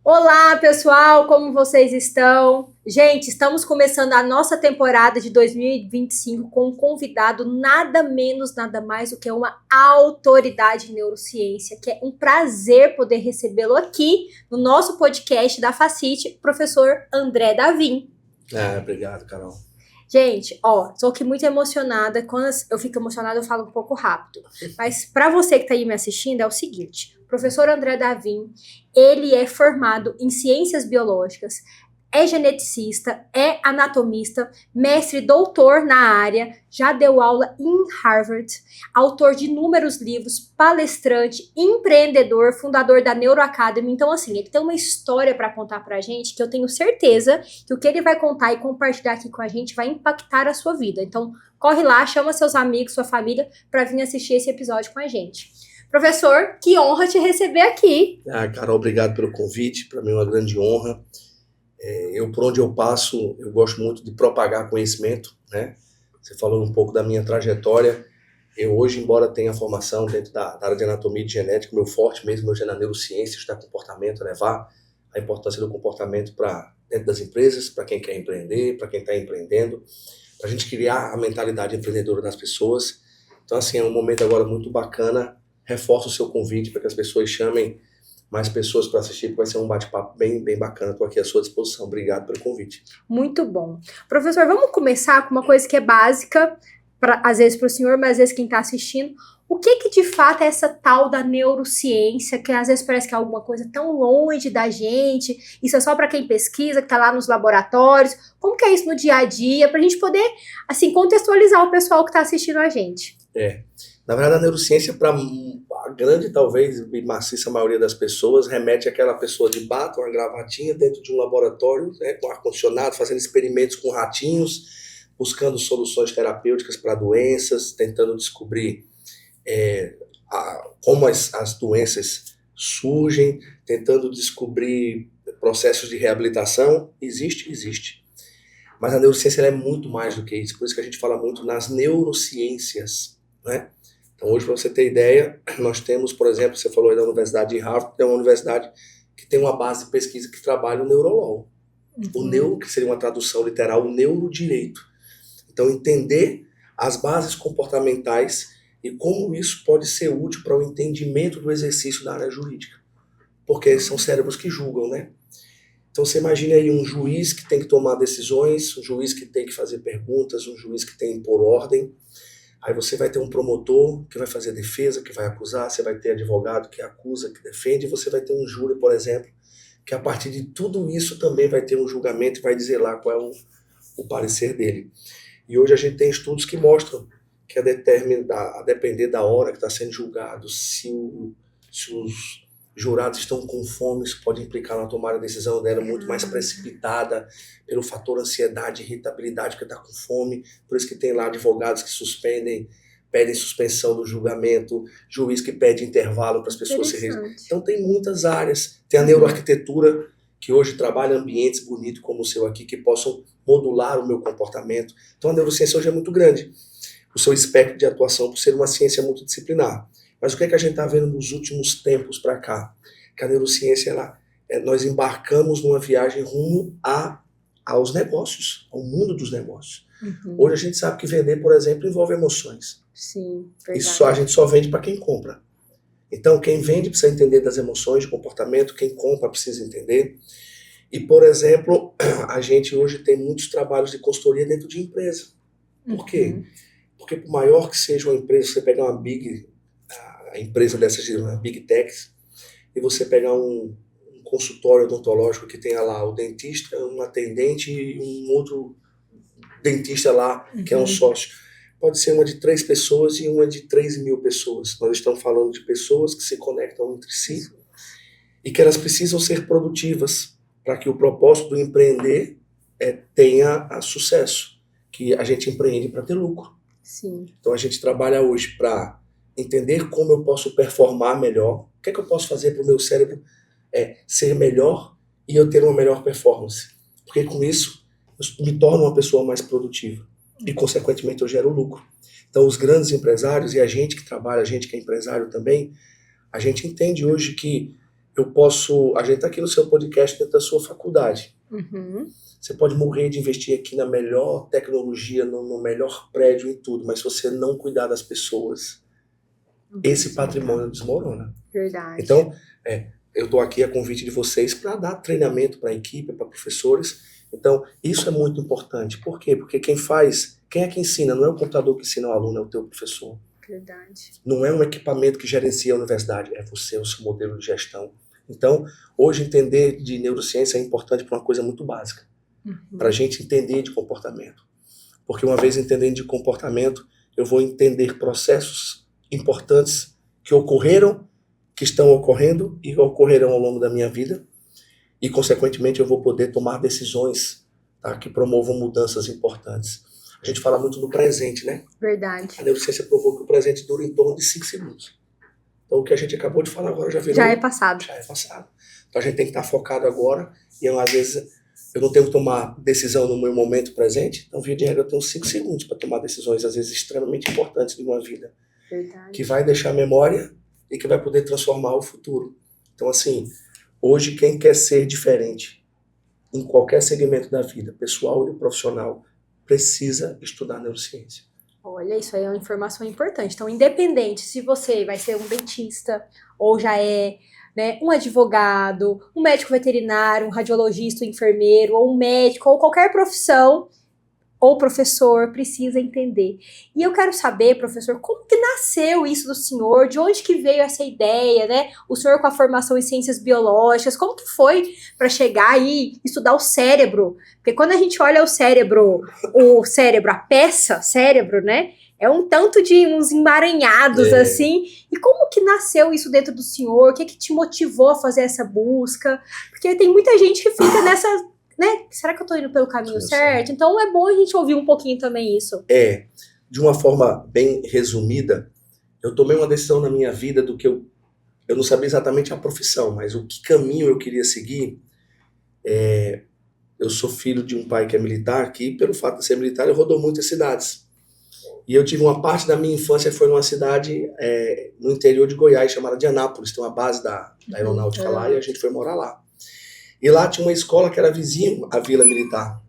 Olá, pessoal, como vocês estão? Gente, estamos começando a nossa temporada de 2025 com um convidado nada menos, nada mais do que uma autoridade em neurociência, que é um prazer poder recebê-lo aqui no nosso podcast da Facite, professor André Davim. Obrigado, Carol. Gente, tô aqui muito emocionada. Quando eu fico emocionada, eu falo um pouco rápido. Mas para você que está aí me assistindo, é o seguinte: o professor André Davim, ele é formado em ciências biológicas, é geneticista, é anatomista, mestre e doutor na área, já deu aula em Harvard, autor de inúmeros livros, palestrante, empreendedor, fundador da Neuro Academy. Então, assim, ele tem uma história para contar pra gente que eu tenho certeza que o que ele vai contar e compartilhar aqui com a gente vai impactar a sua vida. Então, corre lá, chama seus amigos, sua família para vir assistir esse episódio com a gente. Professor, que honra te receber aqui. Carol, obrigado pelo convite. Para mim é uma grande honra. Por onde eu passo, eu gosto muito de propagar conhecimento, né? Você falou um pouco da minha trajetória. Eu hoje, embora tenha formação dentro da área de anatomia e de genética, meu forte mesmo hoje é na neurociência, estudar comportamento, levar a importância do comportamento para dentro das empresas, para quem quer empreender, para quem está empreendendo, para a gente criar a mentalidade empreendedora das pessoas. Então, assim, é um momento agora muito bacana. Reforço o seu convite para que as pessoas chamem mais pessoas para assistir, porque vai ser um bate-papo bem bacana. Estou aqui à sua disposição. Obrigado pelo convite. Muito bom. Professor, vamos começar com uma coisa que é básica, às vezes para o senhor, mas às vezes quem está assistindo. O que de fato é essa tal da neurociência, que às vezes parece que é alguma coisa tão longe da gente, isso é só para quem pesquisa, que está lá nos laboratórios. Como que é isso no dia a dia, para a gente poder, assim, contextualizar o pessoal que está assistindo a gente? Na verdade, a neurociência, para a grande, talvez, e maciça maioria das pessoas, remete àquela pessoa de bata, uma gravatinha dentro de um laboratório, né, com ar-condicionado, fazendo experimentos com ratinhos, buscando soluções terapêuticas para doenças, tentando descobrir como as doenças surgem, tentando descobrir processos de reabilitação. Existe. Mas a neurociência ela é muito mais do que isso, por isso que a gente fala muito nas neurociências, né? Então, hoje, para você ter ideia, nós temos, por exemplo, você falou aí da Universidade de Harvard, é uma universidade que tem uma base de pesquisa que trabalha o neurologo. O neuro, que seria uma tradução literal, o neurodireito. Então, entender as bases comportamentais e como isso pode ser útil para o entendimento do exercício da área jurídica. Porque são cérebros que julgam, né? Então, você imagina aí um juiz que tem que tomar decisões, um juiz que tem que fazer perguntas, um juiz que tem que impor ordem. Aí você vai ter um promotor que vai fazer a defesa, que vai acusar, você vai ter advogado que acusa, que defende, e você vai ter um júri, por exemplo, que a partir de tudo isso também vai ter um julgamento e vai dizer lá qual é o parecer dele. E hoje a gente tem estudos que mostram que a depender da hora que está sendo julgado, se os jurados estão com fome, isso pode implicar na tomada de decisão dela muito mais precipitada pelo fator ansiedade, irritabilidade, porque está com fome. Por isso que tem lá advogados que pedem suspensão do julgamento, juiz que pede intervalo para as pessoas se registrar. Então tem muitas áreas. Tem a neuroarquitetura, que hoje trabalha ambientes bonitos como o seu aqui, que possam modular o meu comportamento. Então a neurociência hoje é muito grande. O seu espectro de atuação, por ser uma ciência multidisciplinar. Mas o que a gente está vendo nos últimos tempos para cá? Que a neurociência, nós embarcamos numa viagem rumo aos negócios, ao mundo dos negócios. Hoje a gente sabe que vender, por exemplo, envolve emoções. Sim, verdade. Isso a gente só vende para quem compra. Então, quem vende precisa entender das emoções, de comportamento, quem compra precisa entender. E, por exemplo, a gente hoje tem muitos trabalhos de consultoria dentro de empresa. Por quê? Porque por maior que seja uma empresa, você pegar a empresa dessas, uma Big Techs, e você pegar um consultório odontológico que tenha lá o dentista, um atendente e um outro dentista lá, que é um sócio. Pode ser uma de 3 pessoas e uma de 3.000 pessoas. Nós estamos falando de pessoas que se conectam entre si e que elas precisam ser produtivas para que o propósito do empreender tenha sucesso, que a gente empreende para ter lucro. Sim. Então a gente trabalha hoje para entender como eu posso performar melhor, o que é que eu posso fazer para o meu cérebro ser melhor e eu ter uma melhor performance. Porque com isso eu me torno uma pessoa mais produtiva e, consequentemente, eu gero lucro. Então os grandes empresários e a gente que trabalha, a gente que é empresário também, a gente entende hoje que a gente está aqui no seu podcast dentro da sua faculdade. Uhum. Você pode morrer de investir aqui na melhor tecnologia, no melhor prédio e tudo, mas se você não cuidar das pessoas, esse patrimônio desmorona. Verdade. Então, eu estou aqui a convite de vocês para dar treinamento para a equipe, para professores. Então, isso é muito importante. Por quê? Porque quem é que ensina? Não é o computador que ensina o aluno, é o teu professor. Verdade. Não é um equipamento que gerencia a universidade, é você, o seu modelo de gestão. Então, hoje entender de neurociência é importante para uma coisa muito básica. Para a gente entender de comportamento. Porque uma vez entendendo de comportamento, eu vou entender processos importantes que ocorreram, que estão ocorrendo e ocorrerão ao longo da minha vida. E, consequentemente, eu vou poder tomar decisões, tá, que promovam mudanças importantes. A gente fala muito do presente, né? Verdade. A neurociência provou que o presente dura em torno de 5 segundos. Então, o que a gente acabou de falar agora já virou... Já é passado. Já é passado. Então, a gente tem que estar focado agora. E, às vezes, eu não tenho que tomar decisão no meu momento presente. Então, via de regra, eu tenho 5 segundos para tomar decisões, às vezes, extremamente importantes de uma vida. Verdade. Que vai deixar memória e que vai poder transformar o futuro. Então, assim, hoje, quem quer ser diferente em qualquer segmento da vida, pessoal e profissional, precisa estudar neurociência. Olha, isso aí é uma informação importante. Então, independente se você vai ser um dentista ou já é, né, um advogado, um médico veterinário, um radiologista, um enfermeiro, ou um médico, ou qualquer profissão, ou professor, precisa entender. E eu quero saber, professor, como que nasceu isso do senhor? De onde que veio essa ideia, né? O senhor com a formação em ciências biológicas, como que foi para chegar e estudar o cérebro? Porque quando a gente olha o cérebro, a peça cérebro, né? É um tanto de uns emaranhados, assim. E como que nasceu isso dentro do senhor? O que que te motivou a fazer essa busca? Porque tem muita gente que fica nessa... né? Será que eu tô indo pelo caminho certo? Então é bom a gente ouvir um pouquinho também isso. De uma forma bem resumida, eu tomei uma decisão na minha vida do que eu não sabia exatamente a profissão, mas o que caminho eu queria seguir. Eu sou filho de um pai que é militar, que pelo fato de ser militar, ele rodou muitas cidades. E eu tive uma parte da minha infância que foi numa cidade no interior de Goiás, chamada de Anápolis, tem uma base da aeronáutica lá, e a gente foi morar lá. E lá tinha uma escola que era vizinho à Vila Militar,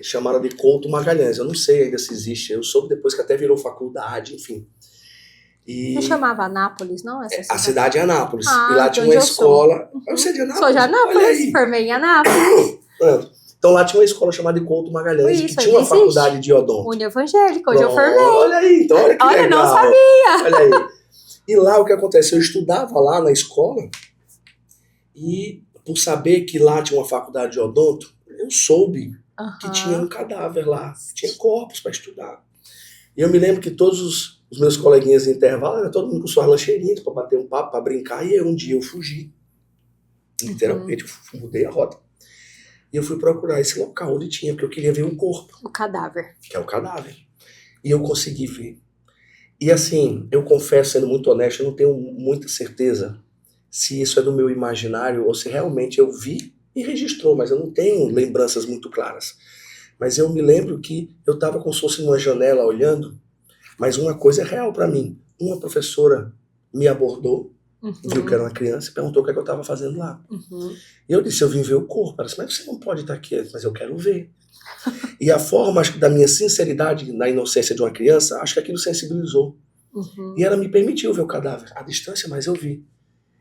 chamada de Couto Magalhães. Eu não sei ainda se existe, eu soube depois que até virou faculdade, enfim. Não chamava Anápolis, não? A cidade é Anápolis. E lá tinha uma escola... Você é de Anápolis? Sou de Anápolis, formei em Anápolis. Então lá tinha uma escola chamada de Couto Magalhães, que tinha uma existe. Faculdade de odonto. União Evangélica, hoje eu formei. Olha aí, então olha que legal. Olha, não sabia. Olha aí. E lá o que acontece? Eu estudava lá na escola e por saber que lá tinha uma faculdade de odonto, eu soube que tinha um cadáver lá, tinha corpos para estudar. E eu me lembro que todos os meus coleguinhas em intervalo, era todo mundo com suas lancheirinhas para bater um papo, para brincar, e um dia eu fugi. Literalmente, eu mudei a rota. E eu fui procurar esse local onde tinha, porque eu queria ver um corpo. O cadáver. Que é o cadáver. E eu consegui ver. E assim, eu confesso, sendo muito honesto, eu não tenho muita certeza se isso é do meu imaginário ou se realmente eu vi e registrou, mas eu não tenho lembranças muito claras. Mas eu me lembro que eu estava como se fosse numa janela olhando, mas uma coisa é real para mim. Uma professora me abordou, viu que era uma criança e perguntou o que eu estava fazendo lá. E eu disse, eu vim ver o corpo. Ela disse, mas você não pode estar aqui. Mas eu quero ver. E a forma, acho que da minha sinceridade na inocência de uma criança, acho que aquilo sensibilizou. E ela me permitiu ver o cadáver à distância, mas eu vi.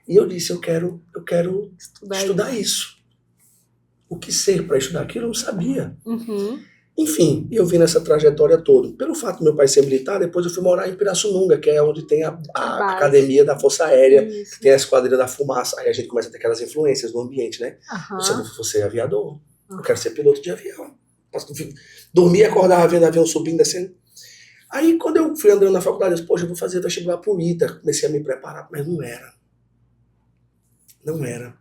E eu disse, eu quero estudar isso. O que ser para estudar aquilo eu não sabia. Enfim, eu vim nessa trajetória toda. Pelo fato do meu pai ser militar, depois eu fui morar em Pirassununga, que é onde tem a academia da Força Aérea, que tem a Esquadrilha da Fumaça. Aí a gente começa a ter aquelas influências no ambiente, né? Você é aviador, eu quero ser piloto de avião. Dormir e acordar vendo avião subindo, descendo. Aí quando eu fui andando na faculdade, eu disse, poxa, eu vou fazer vestibular pro ITA. Comecei a me preparar, mas não era. Não era.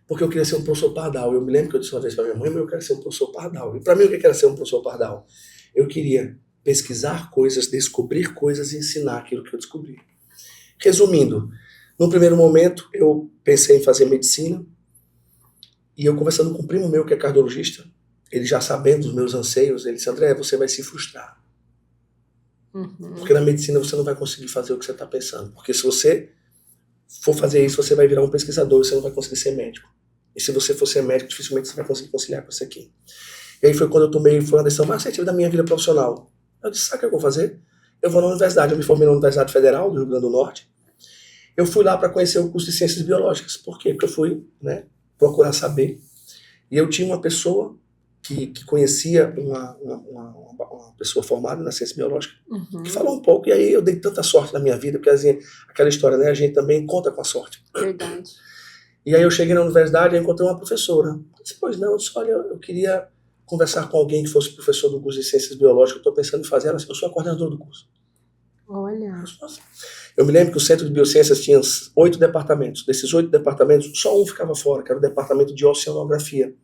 Porque eu queria ser um professor pardal. Eu me lembro que eu disse uma vez para minha mãe, mas eu quero ser um professor pardal. E para mim, o que era ser um professor pardal? Eu queria pesquisar coisas, descobrir coisas e ensinar aquilo que eu descobri. Resumindo, no primeiro momento, eu pensei em fazer medicina. E eu conversando com um primo meu, que é cardiologista, ele já sabendo dos meus anseios, ele disse, André, você vai se frustrar. Porque na medicina você não vai conseguir fazer o que você está pensando. Porque se você for fazer isso, você vai virar um pesquisador, você não vai conseguir ser médico. E se você for ser médico, dificilmente você vai conseguir conciliar com isso aqui. E aí foi quando eu tomei, foi uma decisão mais assertiva da minha vida profissional. Eu disse, sabe o que eu vou fazer? Eu vou na universidade, eu me formei na Universidade Federal do Rio Grande do Norte. Eu fui lá para conhecer o curso de Ciências Biológicas. Por quê? Porque eu fui, né, procurar saber. E eu tinha uma pessoa que conhecia uma pessoa formada na ciência biológica, que falou um pouco, e aí eu dei tanta sorte na minha vida, porque assim, aquela história, né, a gente também conta com a sorte. Verdade. E aí eu cheguei na universidade e encontrei uma professora. Eu disse, pois não, eu disse, olha, eu queria conversar com alguém que fosse professor do curso de Ciências Biológicas, eu estou pensando em fazer. Ela disse, eu sou a coordenadora do curso. Olha. Eu me lembro que o Centro de Biociências tinha 8 departamentos. Desses 8 departamentos, só um ficava fora, que era o departamento de oceanografia.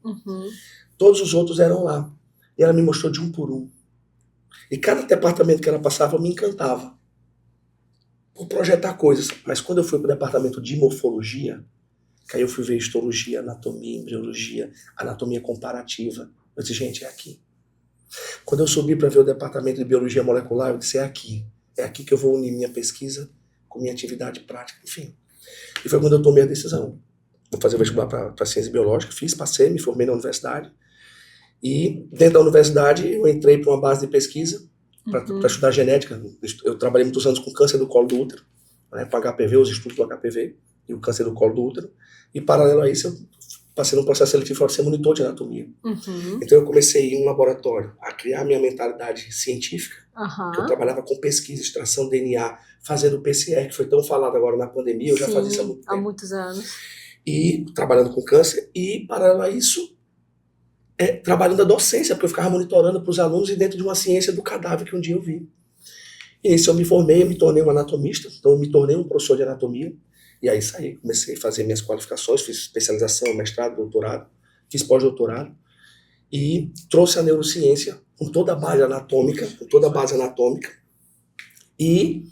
Todos os outros eram lá. E ela me mostrou de um por um. E cada departamento que ela passava me encantava por projetar coisas. Mas quando eu fui para o departamento de morfologia, que aí eu fui ver histologia, anatomia, embriologia, anatomia comparativa. Eu disse, gente, é aqui. Quando eu subi para ver o departamento de biologia molecular, eu disse, é aqui. É aqui que eu vou unir minha pesquisa com minha atividade prática, enfim. E foi quando eu tomei a decisão. Vou fazer o vestibular para ciência biológica, fiz, passei, me formei na universidade. E dentro da universidade eu entrei para uma base de pesquisa para estudar genética. Eu trabalhei muitos anos com câncer do colo do útero, né, com HPV, os estudos do HPV e o câncer do colo do útero. E paralelo a isso eu passei num processo seletivo para ser monitor de anatomia. Então eu comecei a ir em um laboratório a criar minha mentalidade científica, que eu trabalhava com pesquisa, extração de DNA, fazendo PCR, que foi tão falado agora na pandemia, eu já fazia isso há muito tempo. Há muitos anos. E trabalhando com câncer, e paralelo a isso, trabalhando a docência, porque eu ficava monitorando para os alunos e dentro de uma ciência do cadáver que um dia eu vi. E aí eu me formei, eu me tornei um anatomista, então eu me tornei um professor de anatomia, e aí saí, comecei a fazer minhas qualificações, fiz especialização, mestrado, doutorado, fiz pós-doutorado, e trouxe a neurociência com toda a base anatômica, e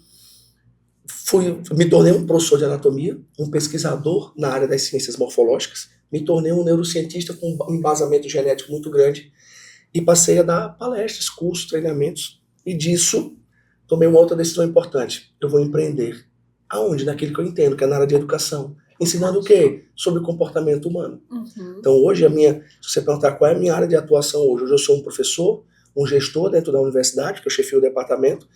me tornei um professor de anatomia, um pesquisador na área das ciências morfológicas, me tornei um neurocientista com um embasamento genético muito grande e passei a dar palestras, cursos, treinamentos, e disso tomei uma outra decisão importante. Eu vou empreender. Aonde? Naquilo que eu entendo, que é na área de educação. Ensinando o quê? Sobre comportamento humano. Então hoje, se você perguntar qual é a minha área de atuação hoje eu sou um professor, um gestor dentro da universidade, que eu chefio o departamento,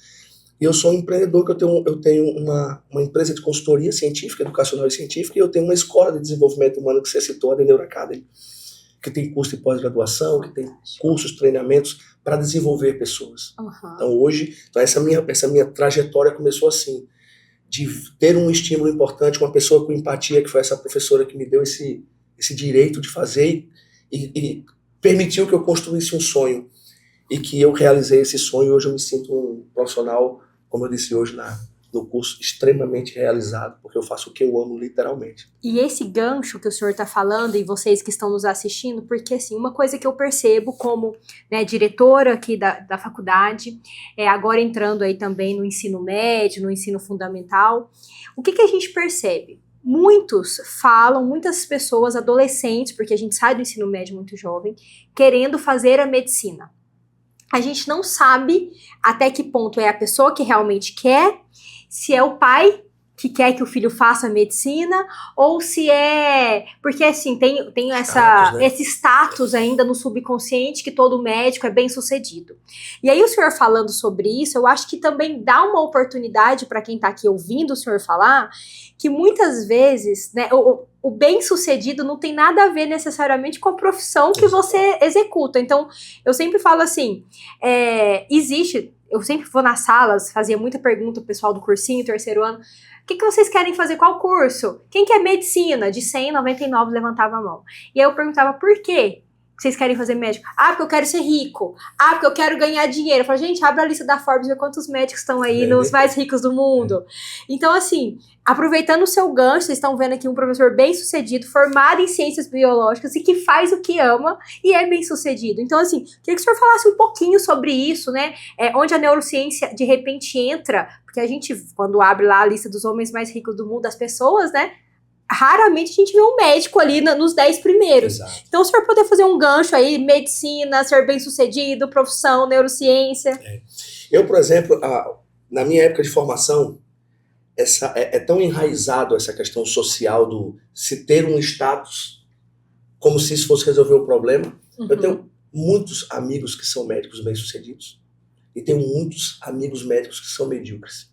e eu sou um empreendedor, que eu tenho uma empresa de consultoria científica, educacional e científica, e eu tenho uma escola de desenvolvimento humano que você citou, a The Neuro Academy, que tem curso de pós-graduação, que tem cursos, treinamentos para desenvolver pessoas. Então hoje, essa minha trajetória começou assim, de ter um estímulo importante, uma pessoa com empatia, que foi essa professora que me deu esse direito de fazer e permitiu que eu construísse um sonho e que eu realizei esse sonho. Hoje eu me sinto um profissional, como eu disse hoje no curso, extremamente realizado, porque eu faço o que eu amo literalmente. E esse gancho que o senhor está falando, e vocês que estão nos assistindo, porque assim, uma coisa que eu percebo como, né, diretora aqui da faculdade, agora entrando aí também no ensino médio, no ensino fundamental, o que a gente percebe? Muitas pessoas, adolescentes, porque a gente sai do ensino médio muito jovem, querendo fazer a medicina. A gente não sabe até que ponto é a pessoa que realmente quer, se é o pai que quer que o filho faça medicina, ou se é... Porque, assim, tem esse status ainda no subconsciente que todo médico é bem-sucedido. E aí o senhor falando sobre isso, eu acho que também dá uma oportunidade para quem está aqui ouvindo o senhor falar, que muitas vezes, né, o bem-sucedido não tem nada a ver necessariamente com a profissão que você executa. Então, eu sempre falo assim, eu sempre vou nas salas, fazia muita pergunta pro pessoal do cursinho, terceiro ano, o que vocês querem fazer? Qual curso? Quem quer medicina? De 100, 99 levantava a mão. E aí eu perguntava, por quê que vocês querem fazer médico? Ah, porque eu quero ser rico. Ah, porque eu quero ganhar dinheiro. Eu falo, gente, abre a lista da Forbes e vê quantos médicos estão aí nos mais ricos do mundo. Então, assim, aproveitando o seu gancho, vocês estão vendo aqui um professor bem-sucedido, formado em ciências biológicas e que faz o que ama e é bem-sucedido. Então, assim, queria que o senhor falasse um pouquinho sobre isso, né? Onde a neurociência, de repente, entra, porque a gente, quando abre lá a lista dos homens mais ricos do mundo, das pessoas, né? Raramente a gente vê um médico ali nos 10 primeiros. Exato. Então, o senhor poder fazer um gancho aí, medicina, ser bem-sucedido, profissão, neurociência. Eu, por exemplo, na minha época de formação, é tão enraizado essa questão social do se ter um status como se isso fosse resolver o problema. Eu tenho muitos amigos que são médicos bem-sucedidos e tenho muitos amigos médicos que são medíocres.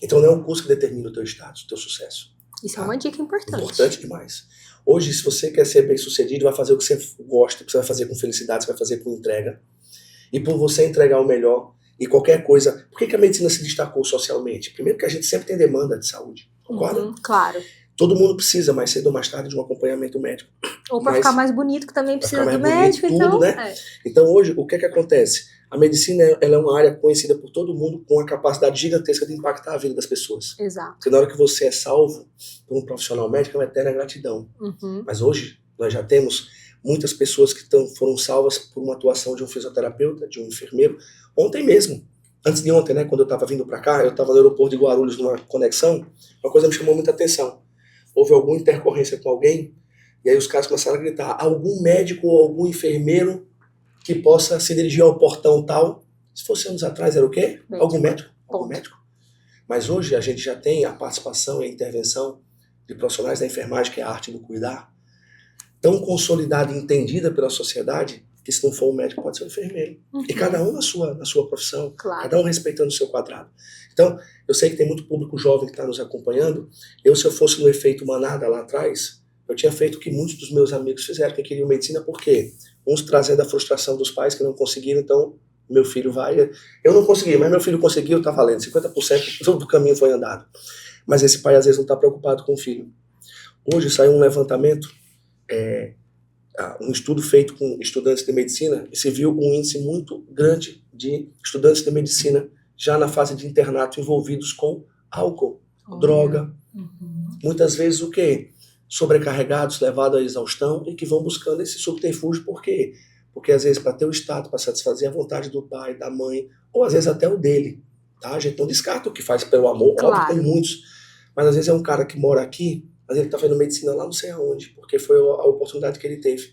Então não é o curso que determina o teu status, o teu sucesso. Isso é uma dica importante. Importante demais. Hoje, se você quer ser bem-sucedido, vai fazer o que você gosta, o que você vai fazer com felicidade, você vai fazer com entrega. E por você entregar o melhor e qualquer coisa... Por que a medicina se destacou socialmente? Primeiro que a gente sempre tem demanda de saúde, concorda? Claro. Todo mundo precisa, mais cedo ou mais tarde, de um acompanhamento médico. Ou para ficar mais bonito, que também precisa do médico, então... Tudo, né? Então hoje, o que acontece? A medicina ela é uma área conhecida por todo mundo com a capacidade gigantesca de impactar a vida das pessoas. Exato. Porque na hora que você é salvo por um profissional médico, é uma eterna gratidão. Mas hoje, nós já temos muitas pessoas que foram salvas por uma atuação de um fisioterapeuta, de um enfermeiro. Ontem mesmo, antes de ontem, né, quando eu estava vindo para cá, eu estava no aeroporto de Guarulhos numa conexão, uma coisa me chamou muita atenção. Houve alguma intercorrência com alguém, e aí os caras começaram a gritar, algum médico ou algum enfermeiro que possa se dirigir ao portão tal. Se fosse anos atrás, era o quê? Médico. Algum médico. Algum médico. Mas hoje a gente já tem a participação e a intervenção de profissionais da enfermagem, que é a arte do cuidar, tão consolidada e entendida pela sociedade, que se não for um médico, pode ser um enfermeiro. E cada um na sua profissão, cada um respeitando o seu quadrado. Então, eu sei que tem muito público jovem que está nos acompanhando. Se eu fosse no efeito manada lá atrás, eu tinha feito o que muitos dos meus amigos fizeram, que queriam medicina, por quê? Uns trazendo a frustração dos pais que não conseguiram, então meu filho vai... Eu não consegui, mas meu filho conseguiu, tá valendo. 50% do caminho foi andado. Mas esse pai às vezes não está preocupado com o filho. Hoje saiu um levantamento, um estudo feito com estudantes de medicina, e se viu um índice muito grande de estudantes de medicina já na fase de internato envolvidos com álcool, droga. Muitas vezes o quê? Sobrecarregados, levados à exaustão e que vão buscando esse subterfúgio. Por quê? Porque às vezes para ter o status, para satisfazer a vontade do pai, da mãe, ou às vezes até o dele, tá? A gente não descarta o que faz pelo amor, óbvio, tem muitos, mas às vezes é um cara que mora aqui, mas ele está fazendo medicina lá não sei aonde, porque foi a oportunidade que ele teve.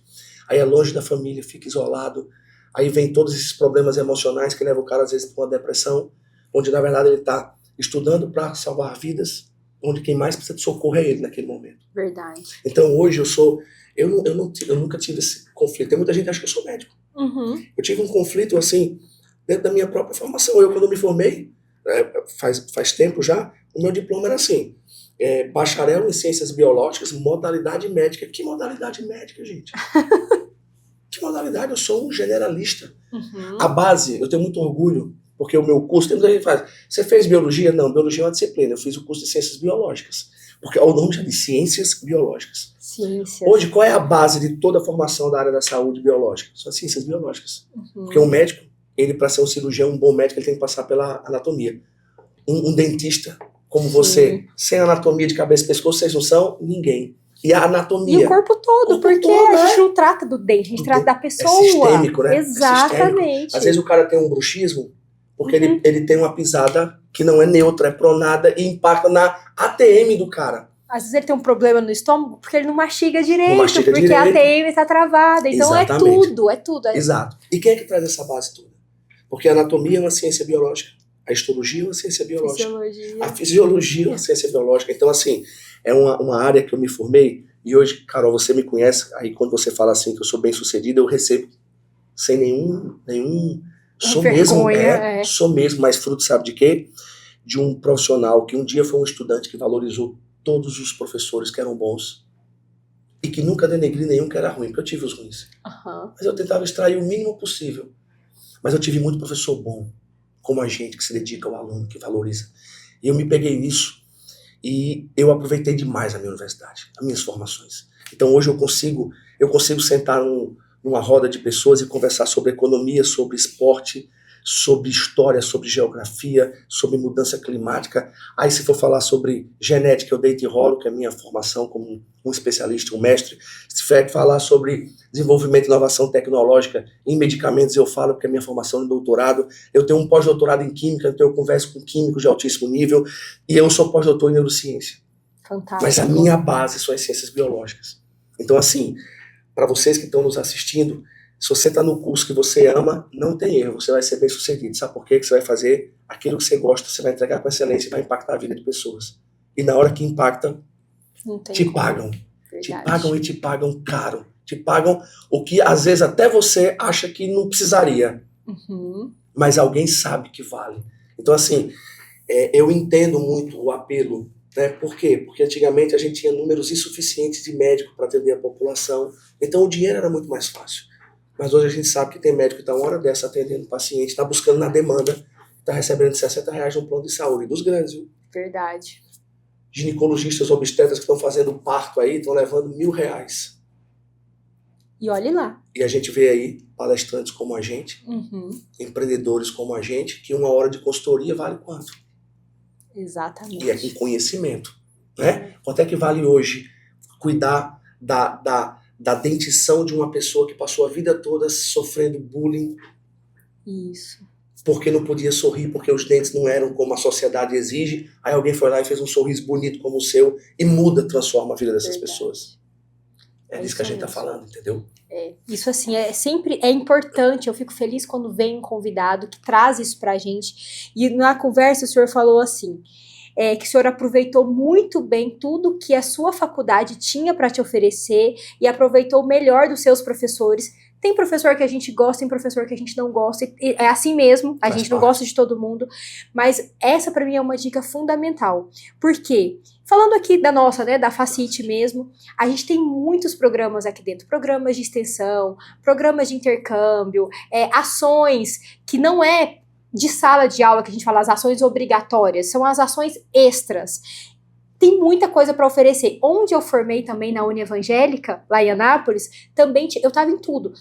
Aí é longe da família, fica isolado, aí vem todos esses problemas emocionais que levam o cara às vezes para uma depressão, onde na verdade ele está estudando para salvar vidas, onde quem mais precisa de socorro é ele naquele momento. Verdade. Então hoje eu nunca tive esse conflito. Tem muita gente que acha que eu sou médico. Eu tive um conflito assim, dentro da minha própria formação. Eu, quando eu me formei, faz tempo já, o meu diploma era assim, bacharel em ciências biológicas, modalidade médica. Que modalidade médica, gente? Que modalidade? Eu sou um generalista. A base, eu tenho muito orgulho, porque o meu curso, tem muita gente que faz, você fez biologia? Não, biologia é uma disciplina. Eu fiz o curso de ciências biológicas. Porque o nome já diz ciências biológicas. Hoje, qual é a base de toda a formação da área da saúde biológica? São as ciências biológicas. Porque um médico, ele para ser um cirurgião, um bom médico, ele tem que passar pela anatomia. Um dentista, como você, sem anatomia de cabeça e pescoço, vocês não são ninguém. E a anatomia. E o corpo todo, porque a gente não trata do dente, a gente trata da pessoa. É sistêmico, né? Exatamente. Às vezes o cara tem um bruxismo, porque ele tem uma pisada que não é neutra, é pronada e impacta na ATM do cara. Às vezes ele tem um problema no estômago porque ele não mastiga direito, porque a ATM está travada. Então é tudo. Exato. E quem é que traz essa base toda? Porque a anatomia é uma ciência biológica, a histologia é uma ciência biológica, a fisiologia é uma ciência biológica. Então, assim, é uma área que eu me formei, e hoje, Carol, você me conhece, aí quando você fala assim que eu sou bem sucedido, eu recebo sem nenhum sou mesmo, mas fruto sabe de quê? De um profissional que um dia foi um estudante que valorizou todos os professores que eram bons e que nunca denegri nenhum que era ruim, porque eu tive os ruins. Mas eu tentava extrair o mínimo possível. Mas eu tive muito professor bom, como a gente que se dedica ao aluno, que valoriza. E eu me peguei nisso e eu aproveitei demais a minha universidade, as minhas formações. Então hoje eu consigo sentar numa roda de pessoas e conversar sobre economia, sobre esporte, sobre história, sobre geografia, sobre mudança climática. Aí se for falar sobre genética, eu deito e rolo, que é a minha formação como um especialista, um mestre. Se for falar sobre desenvolvimento e inovação tecnológica em medicamentos, eu falo, porque é a minha formação de doutorado. Eu tenho um pós-doutorado em química, então eu converso com químicos de altíssimo nível, e eu sou pós-doutor em neurociência. Fantástico. Mas a minha base são as ciências biológicas. Então, assim, para vocês que estão nos assistindo, Se você está no curso que você ama, não tem erro, você vai ser bem sucedido. Sabe por quê? Que você vai fazer aquilo que você gosta, você vai entregar com excelência e vai impactar a vida de pessoas. E na hora que impacta, te pagam. Te pagam e te pagam caro. Te pagam o que às vezes até você acha que não precisaria. Mas alguém sabe que vale. Então assim, eu entendo muito o apelo. Né? Por quê? Porque antigamente a gente tinha números insuficientes de médico para atender a população. Então o dinheiro era muito mais fácil. Mas hoje a gente sabe que tem médico que está uma hora dessa atendendo o paciente, está buscando na demanda, está recebendo R$60 no plano de saúde. Dos grandes, viu? Verdade. Ginecologistas, obstetras que estão fazendo parto aí, estão levando R$1.000. E olhe lá. E a gente vê aí palestrantes como a gente, empreendedores como a gente, que uma hora de consultoria vale quanto? Exatamente. E é com conhecimento. Né? Quanto é que vale hoje cuidar da dentição de uma pessoa que passou a vida toda sofrendo bullying? Isso. Porque não podia sorrir, porque os dentes não eram como a sociedade exige. Aí alguém foi lá e fez um sorriso bonito como o seu e muda, transforma a vida dessas pessoas. É disso que a gente está falando, entendeu? Isso assim, sempre importante, eu fico feliz quando vem um convidado que traz isso pra gente. E na conversa o senhor falou assim, que o senhor aproveitou muito bem tudo que a sua faculdade tinha para te oferecer e aproveitou o melhor dos seus professores. Tem professor que a gente gosta, tem professor que a gente não gosta, e é assim mesmo, a gente não gosta de todo mundo, mas essa para mim é uma dica fundamental. Por quê? Falando aqui da nossa, né, da Facite mesmo, a gente tem muitos programas aqui dentro, programas de extensão, programas de intercâmbio, ações que não é de sala de aula que a gente fala, as ações obrigatórias, são as ações extras. Tem muita coisa para oferecer. Onde eu formei também na Uni Evangélica, lá em Anápolis, também eu estava em tudo.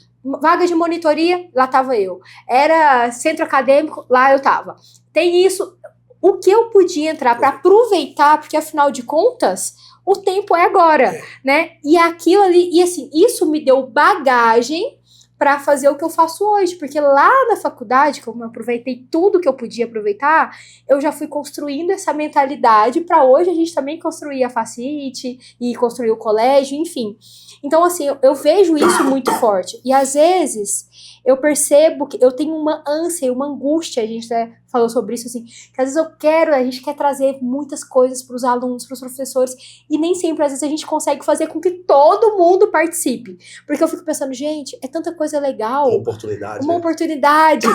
Vaga de monitoria, lá estava eu. Era centro acadêmico, lá eu estava. Tem isso. O que eu podia entrar para aproveitar, porque afinal de contas, o tempo é agora, né? E aquilo ali, e assim, isso me deu bagagem para fazer o que eu faço hoje, porque lá na faculdade, como eu aproveitei tudo que eu podia aproveitar, eu já fui construindo essa mentalidade para hoje a gente também construir a Facite e construir o colégio, enfim. Então, assim, eu vejo isso muito forte. E às vezes eu percebo que eu tenho uma ânsia, uma angústia, a gente até falou sobre isso, assim, que às vezes a gente quer trazer muitas coisas para os alunos, para os professores, e nem sempre, às vezes, a gente consegue fazer com que todo mundo participe. Porque eu fico pensando, gente, é tanta coisa legal. Uma oportunidade. Uma oportunidade.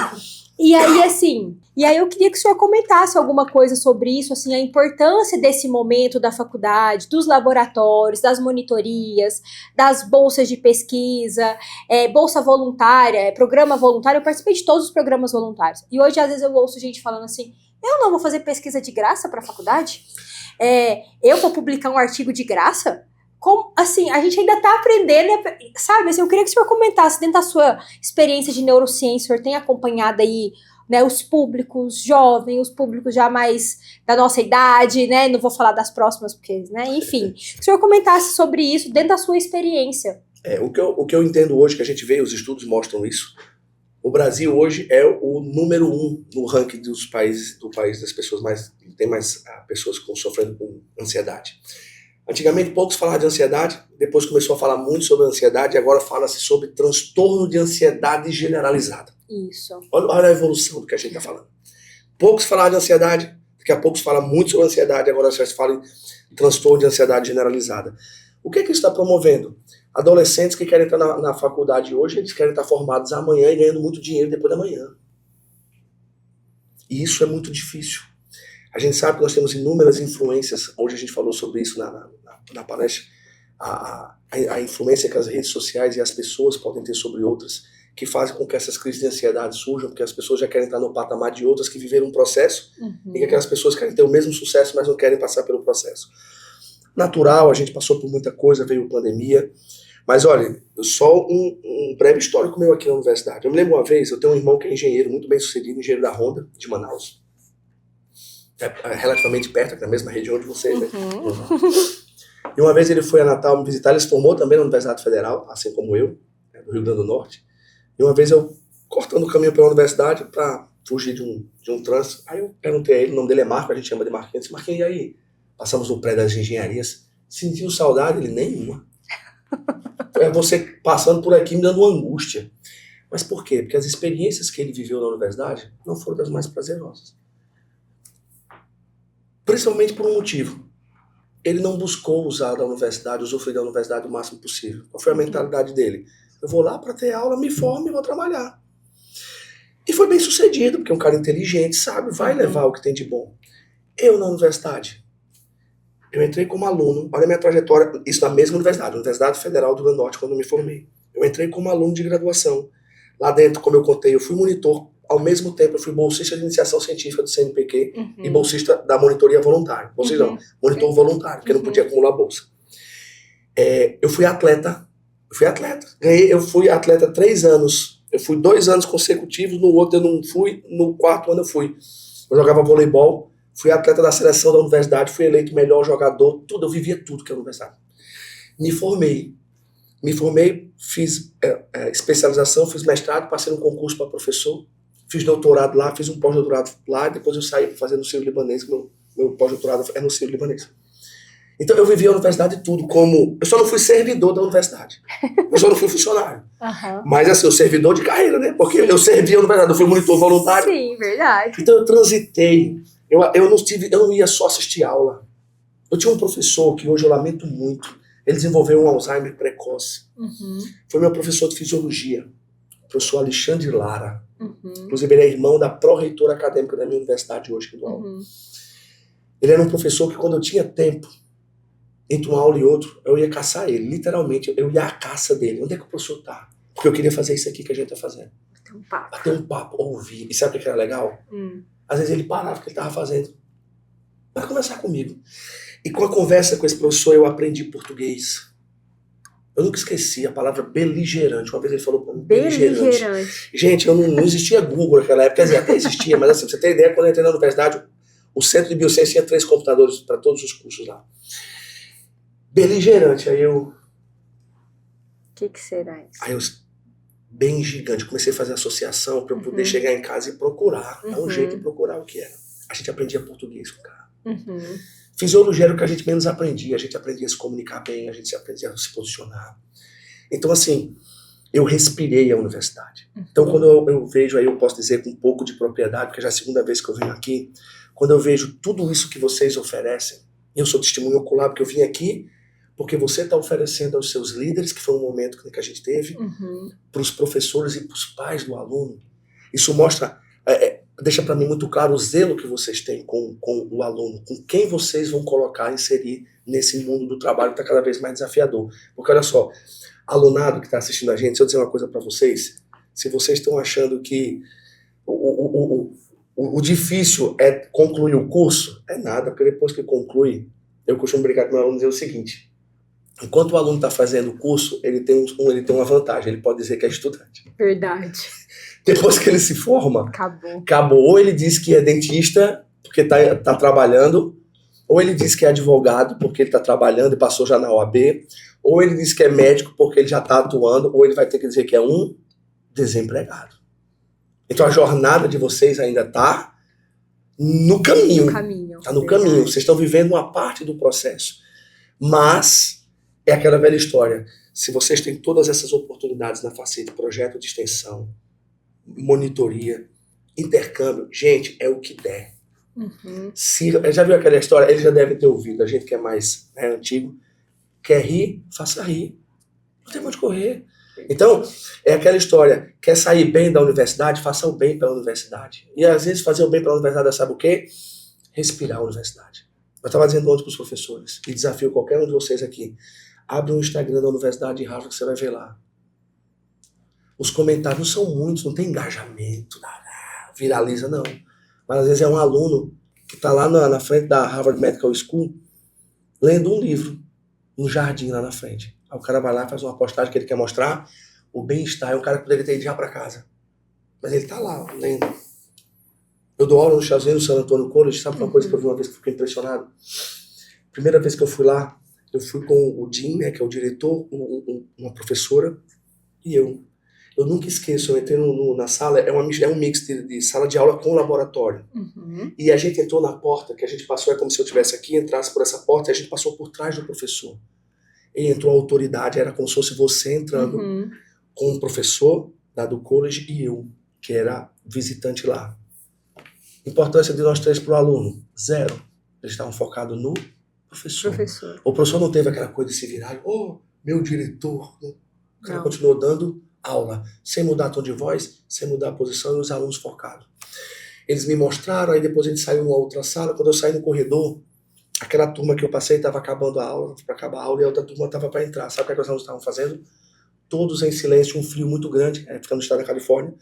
E aí, assim, eu queria que o senhor comentasse alguma coisa sobre isso, assim, a importância desse momento da faculdade, dos laboratórios, das monitorias, das bolsas de pesquisa, bolsa voluntária, programa voluntário. Eu participei de todos os programas voluntários. E hoje, às vezes, eu ouço gente falando assim, eu não vou fazer pesquisa de graça para a faculdade? Eu vou publicar um artigo de graça? Como, assim, a gente ainda está aprendendo, sabe? Assim, eu queria que o senhor comentasse, dentro da sua experiência de neurociência, o senhor tem acompanhado aí, né, os públicos jovens, os públicos já mais da nossa idade, né? Não vou falar das próximas, porque, né? Enfim, que o senhor comentasse sobre isso dentro da sua experiência. O que eu entendo hoje, que a gente vê, os estudos mostram isso, o Brasil hoje é o número 1 no ranking do país das pessoas tem mais pessoas sofrendo com ansiedade. Antigamente poucos falavam de ansiedade, depois começou a falar muito sobre ansiedade e agora fala-se sobre transtorno de ansiedade generalizada. Isso. Olha a evolução do que a gente está falando. Poucos falavam de ansiedade, daqui a pouco se fala muito sobre ansiedade, agora se fala em transtorno de ansiedade generalizada. O que isso está promovendo? Adolescentes que querem entrar na faculdade hoje, eles querem estar formados amanhã e ganhando muito dinheiro depois da manhã. E isso é muito difícil. A gente sabe que nós temos inúmeras influências, hoje a gente falou sobre isso na palestra, a influência que as redes sociais e as pessoas podem ter sobre outras, que fazem com que essas crises de ansiedade surjam, porque as pessoas já querem estar no patamar de outras que viveram um processo, e que aquelas pessoas querem ter o mesmo sucesso, mas não querem passar pelo processo. Natural, a gente passou por muita coisa, veio pandemia, mas olha, só um breve histórico meu aqui na universidade. Eu me lembro uma vez, eu tenho um irmão que é engenheiro, muito bem sucedido, engenheiro da Honda, de Manaus. Relativamente perto, aqui na mesma região de vocês, né? E uma vez ele foi a Natal me visitar, ele se formou também na Universidade Federal, assim como eu, do Rio Grande do Norte. E uma vez eu, cortando o caminho pela universidade para fugir de um trânsito, aí eu perguntei a ele, o nome dele é Marco, a gente chama de Marquinhos, Marquinhos, e aí? Passamos no prédio das engenharias, sentiu saudade? Ele, nenhuma. É você passando por aqui me dando uma angústia. Mas por quê? Porque as experiências que ele viveu na universidade não foram das mais prazerosas. Principalmente por um motivo. Ele não buscou usar da universidade, usufruir da universidade o máximo possível. Qual foi a mentalidade dele? Eu vou lá para ter aula, me formo e vou trabalhar. E foi bem sucedido, porque é um cara inteligente, sabe, vai levar o que tem de bom. Eu na universidade, eu entrei como aluno, olha a minha trajetória, isso na mesma universidade, Universidade Federal do Rio Grande do Norte, quando eu me formei. Eu entrei como aluno de graduação. Lá dentro, como eu contei, eu fui monitor. Ao mesmo tempo, eu fui bolsista de iniciação científica do CNPq e bolsista da monitoria voluntária. Bolsista não, monitor voluntário, porque não podia acumular bolsa. Eu fui atleta. Eu fui atleta 3 anos. Eu fui 2 anos consecutivos, no outro eu não fui, no 4º ano eu fui. Eu jogava voleibol, fui atleta da seleção da universidade, fui eleito melhor jogador, tudo, eu vivia tudo que é a universidade. Me formei, fiz especialização, fiz mestrado, passei no concurso para professor, fiz doutorado lá, fiz um pós-doutorado lá, depois eu saí fazendo no Sírio-Libanês, meu pós-doutorado é no Sírio-Libanês. Então eu vivi a universidade tudo como... Eu só não fui servidor da universidade. Eu só não fui funcionário. Mas assim, o servidor de carreira, né? Porque eu servi a universidade, eu fui monitor voluntário. Sim, verdade. Então eu transitei. Eu não ia só assistir aula. Eu tinha um professor que hoje eu lamento muito. Ele desenvolveu um Alzheimer precoce. Foi meu professor de fisiologia, o professor Alexandre Lara. Inclusive ele é irmão da pró-reitora acadêmica da minha universidade hoje, que eu dou aula. Ele era um professor que quando eu tinha tempo, entre uma aula e outra, eu ia caçar ele. Literalmente, eu ia à caça dele. Onde é que o professor tá? Porque eu queria fazer isso aqui que a gente tá fazendo. Bater um papo, ouvir. E sabe o que era legal? Às vezes ele parava o que ele tava fazendo para conversar comigo. E com a conversa com esse professor, eu aprendi português. Eu nunca esqueci a palavra beligerante. Uma vez ele falou para mim, beligerante. Gente, não existia Google naquela época. Quer dizer, até existia, mas assim, pra você ter ideia, quando eu entrei na universidade, o Centro de Biociência tinha 3 computadores para todos os cursos lá. Beligerante, aí eu... O que será isso? Aí eu, bem gigante, comecei a fazer associação para eu poder chegar em casa e procurar, dar um jeito de procurar o que era. A gente aprendia português com o cara. Fisiologia era o que a gente menos aprendia, a gente aprendia a se comunicar bem, a gente aprendia a se posicionar. Então assim, eu respirei a universidade. Então quando eu vejo, aí eu posso dizer com um pouco de propriedade, porque já é a 2ª vez que eu venho aqui, quando eu vejo tudo isso que vocês oferecem, eu sou testemunho ocular porque eu vim aqui porque você está oferecendo aos seus líderes, que foi um momento que a gente teve, para os professores e para os pais do aluno. Isso mostra, deixa para mim muito claro o zelo que vocês têm com o aluno, com quem vocês vão colocar, inserir nesse mundo do trabalho que está cada vez mais desafiador. Porque olha só, alunado que está assistindo a gente, se eu dizer uma coisa para vocês, se vocês estão achando que o difícil é concluir o curso, é nada, porque depois que conclui, eu costumo brincar com o meu aluno e dizer o seguinte: enquanto o aluno está fazendo o curso, ele tem uma vantagem, ele pode dizer que é estudante. Verdade. Depois que ele se forma, acabou. Ou ele diz que é dentista, porque está trabalhando, ou ele diz que é advogado, porque ele está trabalhando e passou já na OAB, ou ele diz que é médico, porque ele já está atuando, ou ele vai ter que dizer que é um desempregado. Então a jornada de vocês ainda está no caminho. Está no caminho. Vocês estão vivendo uma parte do processo. Mas é aquela velha história. Se vocês têm todas essas oportunidades na Facite, projeto de extensão, monitoria, intercâmbio, gente, é o que der. Já viu aquela história? Ele já deve ter ouvido, a gente que é mais antigo. Quer rir? Faça rir. Não tem onde correr. Então, é aquela história, quer sair bem da universidade, faça o bem pela universidade. E às vezes fazer o bem pela universidade, sabe o quê? Respirar a universidade. Eu estava dizendo ontem para os professores, e desafio qualquer um de vocês aqui, abre um Instagram da Universidade de Harvard que você vai ver lá. Os comentários não são muitos, não tem engajamento, viraliza não. Mas às vezes é um aluno que está lá na frente da Harvard Medical School, lendo um livro, no jardim lá na frente. Aí o cara vai lá e faz uma postagem que ele quer mostrar o bem-estar. É um cara que poderia ter ido já para casa. Mas ele tá lá, lendo. Eu dou aula no Estados Unidos, no San Antonio College. Sabe uma coisa que eu vi uma vez que eu fiquei impressionado? Primeira vez que eu fui lá, eu fui com o Dean, né, que é o diretor, uma professora, e eu. Eu nunca esqueço, eu entrei na sala, é um mix de sala de aula com laboratório. E a gente entrou na porta, que a gente passou, é como se eu estivesse aqui, entrasse por essa porta, e a gente passou por trás do professor. e entrou a autoridade, era como se fosse você entrando com um professor do college e eu, que era visitante lá. Importância de nós 3 para o aluno? 0. Eles estavam focados no professor. O professor não teve aquela coisa de se virar, meu diretor. O cara continuou dando aula, sem mudar tom de voz, sem mudar a posição, e os alunos focados. Eles me mostraram, aí depois a gente saiu numa outra sala. Quando eu saí no corredor, aquela turma que eu passei estava acabando a aula, para acabar a aula, e a outra turma estava para entrar. Sabe o que os alunos estavam fazendo? Todos em silêncio, um frio muito grande, ficando no estado da Califórnia,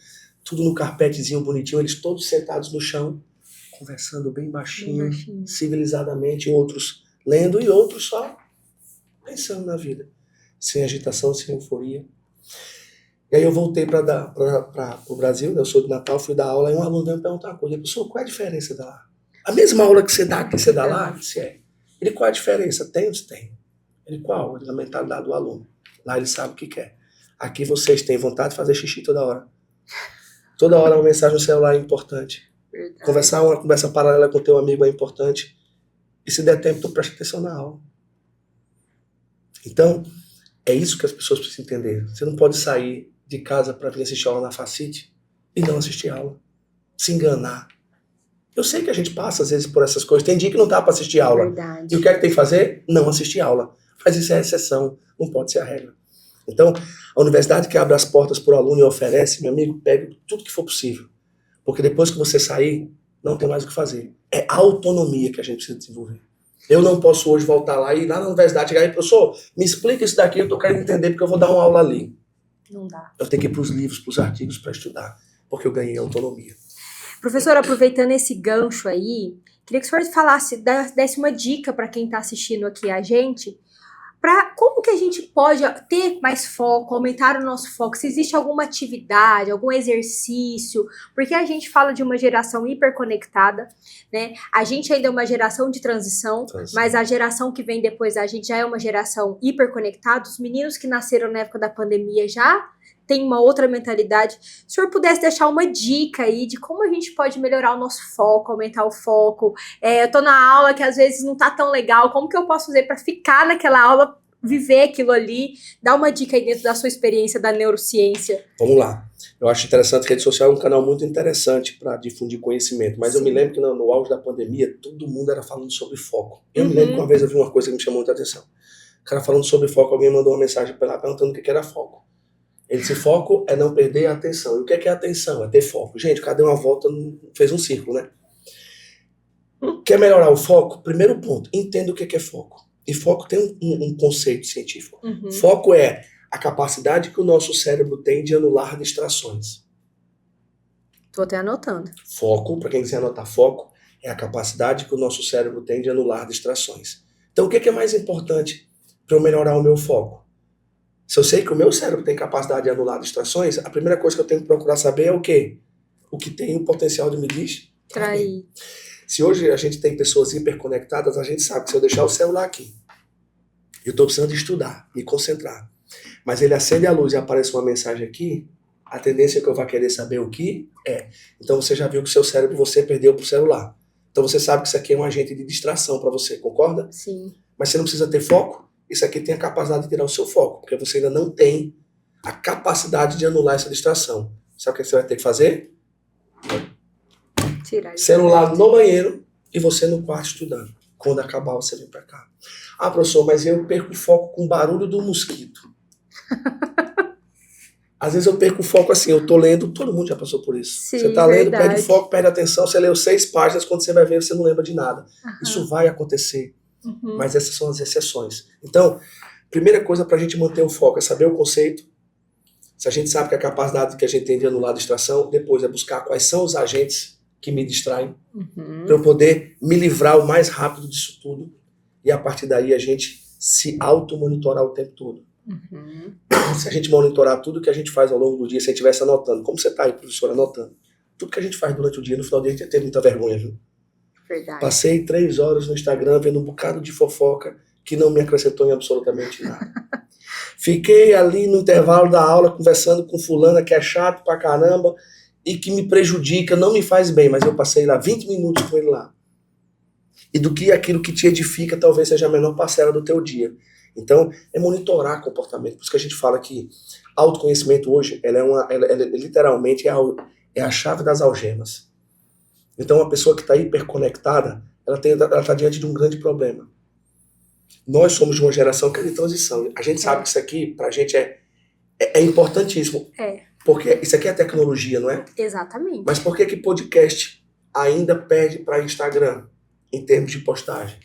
tudo no carpetezinho bonitinho, eles todos sentados no chão, conversando bem baixinho, civilizadamente, outros lendo e outros só pensando na vida, sem agitação, sem euforia. E aí eu voltei para o Brasil, eu sou de Natal, fui dar aula, e um aluno me perguntou uma coisa, professor, qual é a diferença da lá? A mesma aula que você dá aqui, você dá lá? Eu disse, é. Ele, qual é a diferença? Tem? Ele, qual? Ele, a mentalidade do aluno. Lá ele sabe o que quer. Aqui vocês têm vontade de fazer xixi toda hora. Toda hora uma mensagem no celular é importante. Verdade. Conversar uma conversa paralela com teu amigo é importante. E se der tempo, tu presta atenção na aula. Então, é isso que as pessoas precisam entender. Você não pode sair de casa para vir assistir aula na Facite e não assistir aula. Se enganar. Eu sei que a gente passa, às vezes, por essas coisas. Tem dia que não dá para assistir aula. Verdade. E o que é que tem que fazer? Não assistir aula. Mas isso é a exceção, não pode ser a regra. Então, a universidade que abre as portas para o aluno e oferece, meu amigo, pegue tudo que for possível. Porque depois que você sair, não tem mais o que fazer. É a autonomia que a gente precisa desenvolver. Eu não posso hoje voltar lá e ir lá na universidade chegar e, professor, me explica isso daqui, eu estou querendo entender porque eu vou dar uma aula ali. Não dá. Eu tenho que ir para os livros, para os artigos para estudar, porque eu ganhei autonomia. Professor, aproveitando esse gancho aí, queria que o senhor falasse, desse uma dica para quem está assistindo aqui a gente, para como que a gente pode ter mais foco, aumentar o nosso foco, se existe alguma atividade, algum exercício, porque a gente fala de uma geração hiperconectada, né? A gente ainda é uma geração de transição, mas a geração que vem depois da gente já é uma geração hiperconectada. Os meninos que nasceram na época da pandemia já tem uma outra mentalidade. Se o senhor pudesse deixar uma dica aí de como a gente pode melhorar o nosso foco, aumentar o foco. Eu tô na aula que às vezes não tá tão legal, como que eu posso fazer para ficar naquela aula, viver aquilo ali? Dá uma dica aí dentro da sua experiência da neurociência. Vamos lá. Eu acho interessante que a rede social é um canal muito interessante para difundir conhecimento, mas eu me lembro que no auge da pandemia, todo mundo era falando sobre foco. Eu me lembro que uma vez eu vi uma coisa que me chamou muita atenção. O cara falando sobre foco, alguém mandou uma mensagem para lá perguntando o que era foco. Ele disse, foco é não perder a atenção. E o que é a atenção? É ter foco. Gente, cada uma volta fez um círculo, né? Quer melhorar o foco? Primeiro ponto, entenda o que é foco. E foco tem um conceito científico. Foco é a capacidade que o nosso cérebro tem de anular distrações. Estou até anotando. Foco, para quem quiser anotar, foco é a capacidade que o nosso cérebro tem de anular distrações. Então, o que é mais importante para eu melhorar o meu foco? Se eu sei que o meu cérebro tem capacidade de anular distrações, a primeira coisa que eu tenho que procurar saber é o quê? O que tem o potencial de me distrair. Se hoje a gente tem pessoas hiperconectadas, a gente sabe que se eu deixar o celular aqui, eu estou precisando de estudar, me concentrar, mas ele acende a luz e aparece uma mensagem aqui, a tendência é que eu vá querer saber o que é. Então você já viu que o seu cérebro você perdeu para o celular. Então você sabe que isso aqui é um agente de distração para você, concorda? Sim. Mas você não precisa ter foco? Isso aqui tem a capacidade de tirar o seu foco, porque você ainda não tem a capacidade de anular essa distração. Sabe o que você vai ter que fazer? Tirar celular no banheiro e você no quarto estudando. Quando acabar, você vem pra cá. Ah, professor, mas eu perco o foco com o barulho do mosquito. Às vezes eu perco o foco assim, eu tô lendo, todo mundo já passou por isso. Sim, você tá lendo, verdade. perde o foco, perde a atenção, você leu 6 páginas, quando você vai ver, você não lembra de nada. Isso vai acontecer. Mas essas são as exceções. Então, primeira coisa para a gente manter o foco é saber o conceito. Se a gente sabe que a capacidade que a gente tem de anular a distração, depois é buscar quais são os agentes que me distraem, para eu poder me livrar o mais rápido disso tudo. E a partir daí a gente se auto-monitorar o tempo todo. Se a gente monitorar tudo que a gente faz ao longo do dia, se a gente estivesse anotando, como você está aí, professor, anotando, tudo que a gente faz durante o dia, no final do dia a gente ia ter muita vergonha, viu? Verdade. Passei 3 horas no Instagram vendo um bocado de fofoca que não me acrescentou em absolutamente nada. Fiquei ali no intervalo da aula conversando com fulana que é chato pra caramba e que me prejudica, não me faz bem, mas eu passei lá 20 minutos com ele lá. E do que aquilo que te edifica talvez seja a menor parcela do teu dia. Então, é monitorar comportamento. Por isso que a gente fala que autoconhecimento hoje, literalmente é a chave das algemas. Então, uma pessoa que está hiperconectada, ela está diante de um grande problema. Nós somos de uma geração que é de transição. A gente sabe que isso aqui, pra gente, é importantíssimo. Porque isso aqui é tecnologia, não é? Exatamente. Mas por que podcast ainda perde para Instagram em termos de postagem?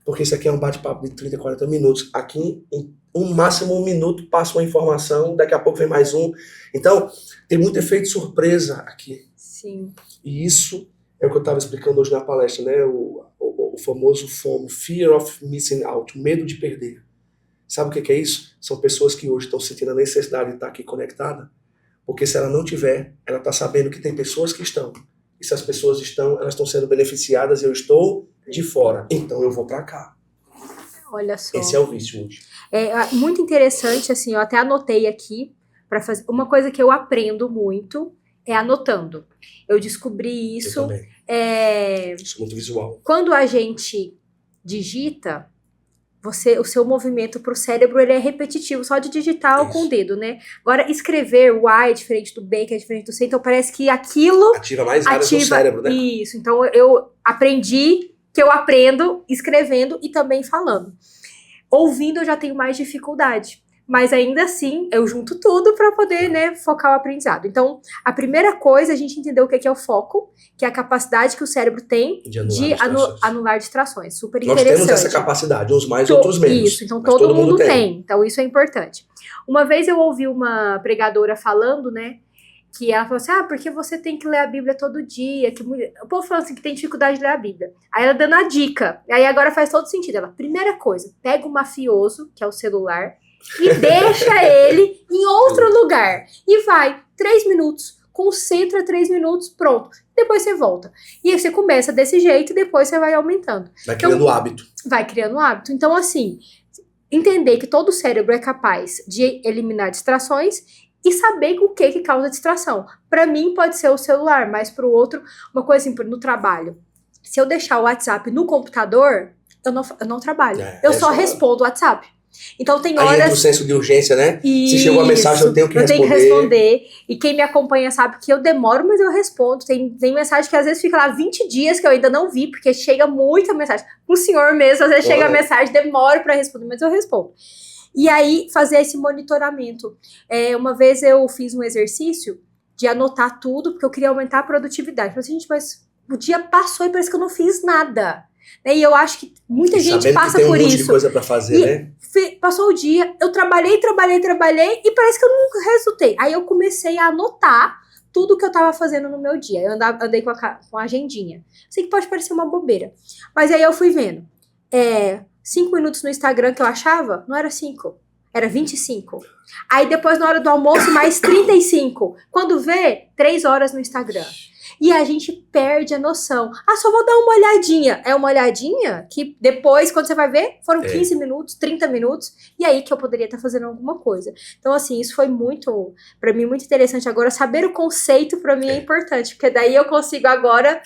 Porque isso aqui é um bate-papo de 30, 40 minutos. Aqui, em um máximo 1 minuto, passa uma informação, daqui a pouco vem mais um. Então, tem muito efeito surpresa aqui. Sim. E isso é o que eu estava explicando hoje na palestra, né? O famoso FOMO, Fear of Missing Out, medo de perder. Sabe o que é isso? São pessoas que hoje estão sentindo a necessidade de estar aqui conectada, porque se ela não tiver, ela está sabendo que tem pessoas que estão. E se as pessoas estão, elas estão sendo beneficiadas, eu estou de fora. Então eu vou para cá. Olha só. Esse é o vício hoje. É muito interessante, assim, eu até anotei aqui para fazer. Uma coisa que eu aprendo muito é anotando. Eu descobri isso. Eu também. Sou muito visual. Quando a gente digita, o seu movimento para o cérebro ele é repetitivo, só de digitar com o dedo, né? Agora, escrever, o A é diferente do B, que é diferente do C, então parece que aquilo... Ativa mais áreas do cérebro, né? Isso, então eu aprendi que eu aprendo escrevendo e também falando. Ouvindo eu já tenho mais dificuldade, mas ainda assim eu junto tudo para poder, né, focar o aprendizado. Então, a primeira coisa é a gente entender o que é o foco, que é a capacidade que o cérebro tem de anular distrações. Super interessante. Nós temos essa capacidade, uns mais, outros menos. Isso, então todo mundo tem. Então isso é importante. Uma vez eu ouvi uma pregadora falando, né, que ela falou assim, porque você tem que ler a Bíblia todo dia, o povo falando assim que tem dificuldade de ler a Bíblia. Aí ela dando a dica, aí agora faz todo sentido. Ela, primeira coisa, pega o mafioso, que é o celular, e deixa ele em outro lugar. E vai, 3 minutos, concentra 3 minutos, pronto. Depois você volta. E aí você começa desse jeito e depois você vai aumentando. Vai criando hábito. Vai criando hábito. Então, assim, entender que todo o cérebro é capaz de eliminar distrações e saber o que causa distração. Para mim pode ser o celular, mas para o outro, uma coisa assim, no trabalho. Se eu deixar o WhatsApp no computador, eu não trabalho. Eu só respondo o WhatsApp. Então tem horas... Aí entra o senso de urgência, né? Se chegou a mensagem, eu tenho que responder. Eu tenho que responder. E quem me acompanha sabe que eu demoro, mas eu respondo. Tem mensagem que às vezes fica lá 20 dias que eu ainda não vi, porque chega muita mensagem. O senhor mesmo, às vezes chega a mensagem, demora pra responder, mas eu respondo. E aí, fazer esse monitoramento. Uma vez eu fiz um exercício de anotar tudo, porque eu queria aumentar a produtividade. Eu falei assim, gente, mas o dia passou e parece que eu não fiz nada. E eu acho que muita gente passa por isso. Sabendo que tem um monte de coisa pra fazer, né? Passou o dia, eu trabalhei e parece que eu não resultei. Aí eu comecei a anotar tudo que eu tava fazendo no meu dia. Eu andei com a agendinha. Sei que pode parecer uma bobeira. Mas aí eu fui vendo. 5 minutos no Instagram que eu achava, não era 5. Era 25. Aí depois, na hora do almoço, mais 35. Quando vê, 3 horas no Instagram. E a gente perde a noção. Só vou dar uma olhadinha. É uma olhadinha que depois, quando você vai ver, foram 15 minutos, 30 minutos. E aí que eu poderia estar fazendo alguma coisa. Então, assim, isso foi muito, pra mim, muito interessante. Agora, saber o conceito, pra mim, é importante. Porque daí eu consigo agora...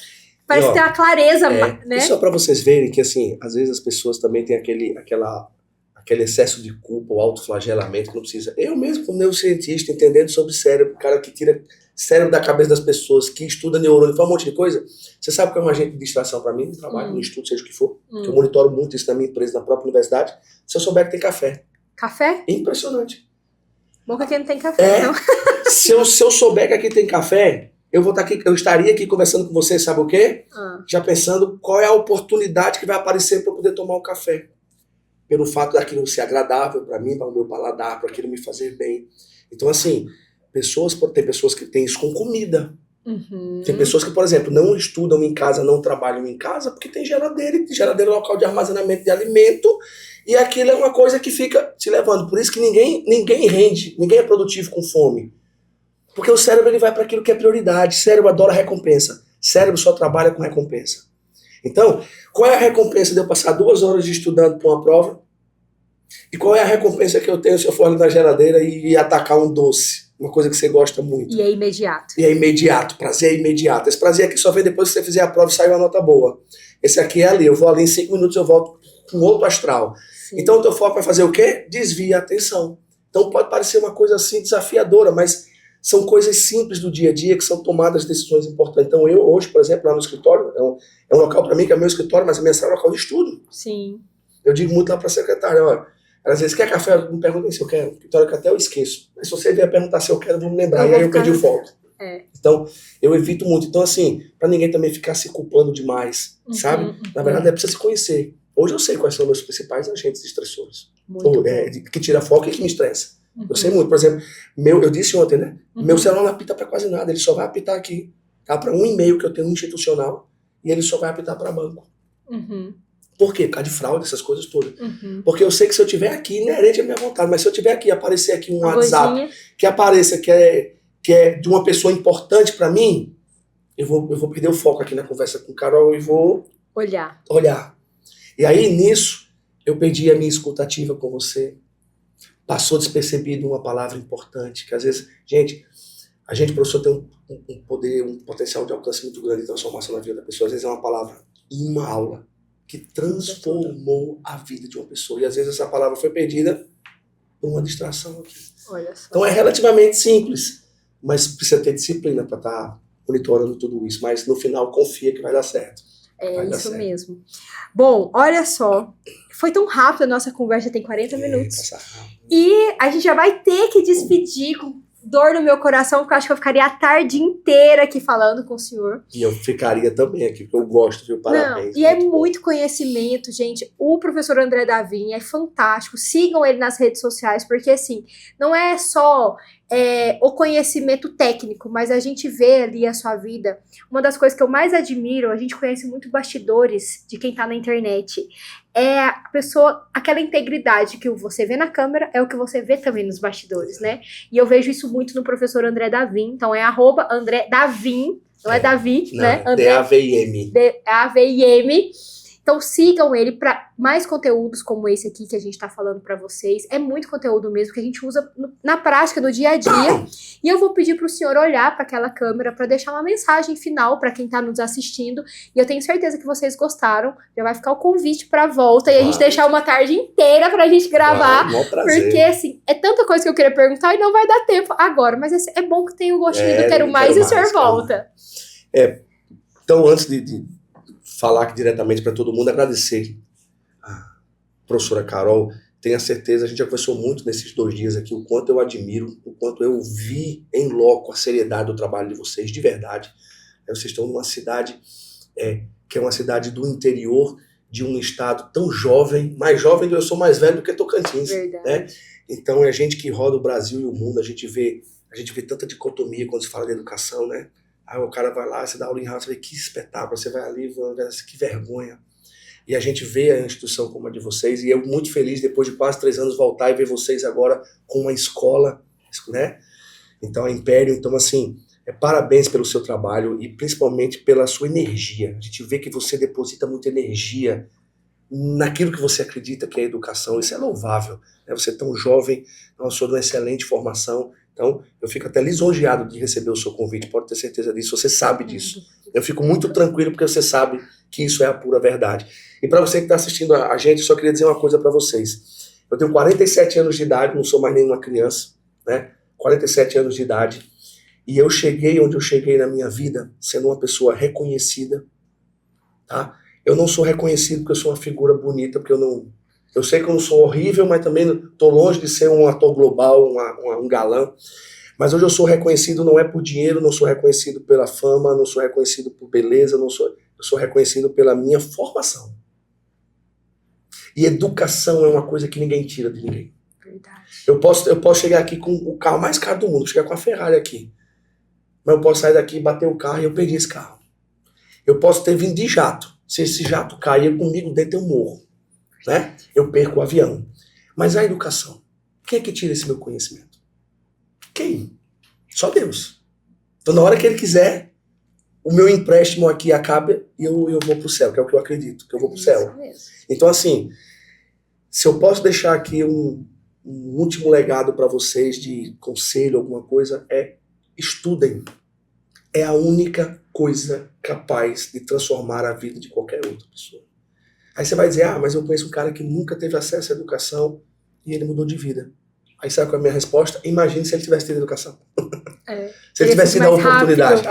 Parece ter uma clareza, né? E só pra vocês verem que, assim, às vezes as pessoas também têm aquele excesso de culpa, o autoflagelamento que não precisa. Eu mesmo, como neurocientista, entendendo sobre cérebro, cara que tira cérebro da cabeça das pessoas, que estuda neurônio, faz um monte de coisa. Você sabe que é um agente de distração pra mim, no trabalho, no estudo, seja o que for. Que eu monitoro muito isso na minha empresa, na própria universidade. Se eu souber que tem café. Café? Impressionante. Bom que aqui não tem café, então. Se eu souber que aqui tem café... Eu estaria aqui conversando com você, sabe o quê? Já pensando qual é a oportunidade que vai aparecer para eu poder tomar um café. Pelo fato daquilo ser agradável para mim, para o meu paladar, para aquilo me fazer bem. Então, assim, tem pessoas que têm isso com comida. Tem pessoas que, por exemplo, não estudam em casa, não trabalham em casa, porque tem geladeira, e geladeira é local de armazenamento de alimento, e aquilo é uma coisa que fica te levando. Por isso que ninguém rende, ninguém é produtivo com fome. Porque o cérebro ele vai para aquilo que é prioridade. O cérebro adora recompensa. O cérebro só trabalha com recompensa. Então, qual é a recompensa de eu passar 2 horas estudando para uma prova? E qual é a recompensa que eu tenho se eu for ali na geladeira e atacar um doce? Uma coisa que você gosta muito. E é imediato. E é imediato. Prazer é imediato. Esse prazer aqui só vem depois que você fizer a prova e sair uma nota boa. Esse aqui é ali. Eu vou ali em 5 minutos eu volto com outro astral. Sim. Então o teu foco vai fazer o quê? Desvia a atenção. Então pode parecer uma coisa assim desafiadora, mas são coisas simples do dia a dia que são tomadas decisões importantes. Então eu hoje, por exemplo, lá no escritório, é um local para mim que é meu escritório, mas a minha sala é um local de estudo. Sim. Eu digo muito lá para a secretária, ó, às vezes, quer café? Eu me pergunto se eu quero. Escritório que até eu esqueço. Mas se você vier perguntar se eu quero, eu vou me lembrar. E aí eu perdi o foco. Então, eu evito muito. Então, assim, para ninguém também ficar se culpando demais, sabe? Na verdade, é preciso se conhecer. Hoje eu sei quais são os meus principais agentes estressores. Que tira foco e que me estressa. Eu sei muito. Por exemplo, eu disse ontem, né? Meu celular não apita para quase nada. Ele só vai apitar aqui. Tá? Para um e-mail que eu tenho institucional. E ele só vai apitar para banco. Por quê? Por causa de fraude, essas coisas todas. Porque eu sei que se eu tiver aqui, inerente à minha vontade, mas se eu tiver aqui, aparecer aqui um WhatsApp que apareça que é de uma pessoa importante para mim, eu vou perder o foco aqui na conversa com o Carol e vou olhar. E aí, nisso, eu perdi a minha escutativa com você. Passou despercebido uma palavra importante, que às vezes, a gente, professor, tem um poder, um potencial de alcance muito grande de transformação na vida da pessoa. Às vezes é uma palavra, uma aula, que transformou a vida de uma pessoa. E às vezes essa palavra foi perdida por uma distração aqui. Olha só. Então é relativamente simples, mas precisa ter disciplina para estar monitorando tudo isso. Mas no final confia que vai dar certo. É isso mesmo. Bom, olha só. Foi tão rápido a nossa conversa, tem 40 minutos. E a gente já vai ter que despedir com dor no meu coração, porque eu acho que eu ficaria a tarde inteira aqui falando com o senhor. E eu ficaria também aqui, porque eu gosto, viu? Parabéns. Não, e é muito conhecimento, gente. O professor André Davim é fantástico. Sigam ele nas redes sociais, porque assim, não é só o conhecimento técnico, mas a gente vê ali a sua vida. Uma das coisas que eu mais admiro, a gente conhece muito bastidores de quem tá na internet. É a pessoa, aquela integridade que você vê na câmera é o que você vê também nos bastidores, né? E eu vejo isso muito no professor André Davim. Então é @André Davim, não é Davi, não, né? André D-A-V-I-M. D-A-V-I-M. Então sigam ele para mais conteúdos como esse aqui que a gente tá falando para vocês. É muito conteúdo mesmo que a gente usa na prática, no dia a dia. E eu vou pedir pro senhor olhar para aquela câmera para deixar uma mensagem final para quem tá nos assistindo. E eu tenho certeza que vocês gostaram. Já vai ficar o convite para volta e a gente deixar uma tarde inteira pra gente gravar. Porque assim, é tanta coisa que eu queria perguntar e não vai dar tempo agora, mas é bom que tenha o gostinho do quero mais e o senhor volta. Então, antes de falar aqui diretamente para todo mundo, agradecer a professora Carol. Tenho a certeza, a gente já conversou muito nesses 2 dias aqui, o quanto eu admiro, o quanto eu vi em loco a seriedade do trabalho de vocês, de verdade. Vocês estão numa cidade que é uma cidade do interior de um estado tão jovem, mais jovem do que eu sou, mais velho do que Tocantins. Verdade. Né? Então é gente que roda o Brasil e o mundo, a gente vê tanta dicotomia quando se fala de educação, né? Aí o cara vai lá, você dá aula em Harvard, você vê que espetáculo, você vai ali, que vergonha. E a gente vê a instituição como a de vocês, e eu muito feliz, depois de quase 3 anos, voltar e ver vocês agora com uma escola, né? Então, a Império, então assim, parabéns pelo seu trabalho e principalmente pela sua energia. A gente vê que você deposita muita energia naquilo que você acredita que é a educação, isso é louvável. Né? Você é tão jovem, sou de uma excelente formação. Então, eu fico até lisonjeado de receber o seu convite, pode ter certeza disso, você sabe disso. Eu fico muito tranquilo porque você sabe que isso é a pura verdade. E para você que está assistindo a gente, eu só queria dizer uma coisa para vocês. Eu tenho 47 anos de idade, não sou mais nenhuma criança, né? 47 anos de idade, e eu cheguei onde eu cheguei na minha vida sendo uma pessoa reconhecida, tá? Eu não sou reconhecido porque eu sou uma figura bonita, porque eu sei que eu não sou horrível, mas também estou longe de ser um ator global, um galã. Mas hoje eu sou reconhecido não é por dinheiro, não sou reconhecido pela fama, não sou reconhecido por beleza, eu sou reconhecido pela minha formação. E educação é uma coisa que ninguém tira de ninguém. Verdade. Eu posso chegar aqui com o carro mais caro do mundo, chegar com a Ferrari aqui. Mas eu posso sair daqui, bater o carro e eu perdi esse carro. Eu posso ter vindo de jato. Se esse jato cair comigo dentro, eu morro. Né? Eu perco o avião. Mas a educação, quem é que tira esse meu conhecimento? Quem? Só Deus. Então na hora que Ele quiser, o meu empréstimo aqui acaba e eu vou pro céu, que é o que eu acredito, que eu vou pro céu. Então assim, se eu posso deixar aqui um último legado para vocês de conselho, alguma coisa, estudem. É a única coisa capaz de transformar a vida de qualquer outra pessoa. Aí você vai dizer, mas eu conheço um cara que nunca teve acesso à educação e ele mudou de vida. Aí sabe qual é a minha resposta? Imagine se ele tivesse tido educação. Se ele tivesse tido a oportunidade.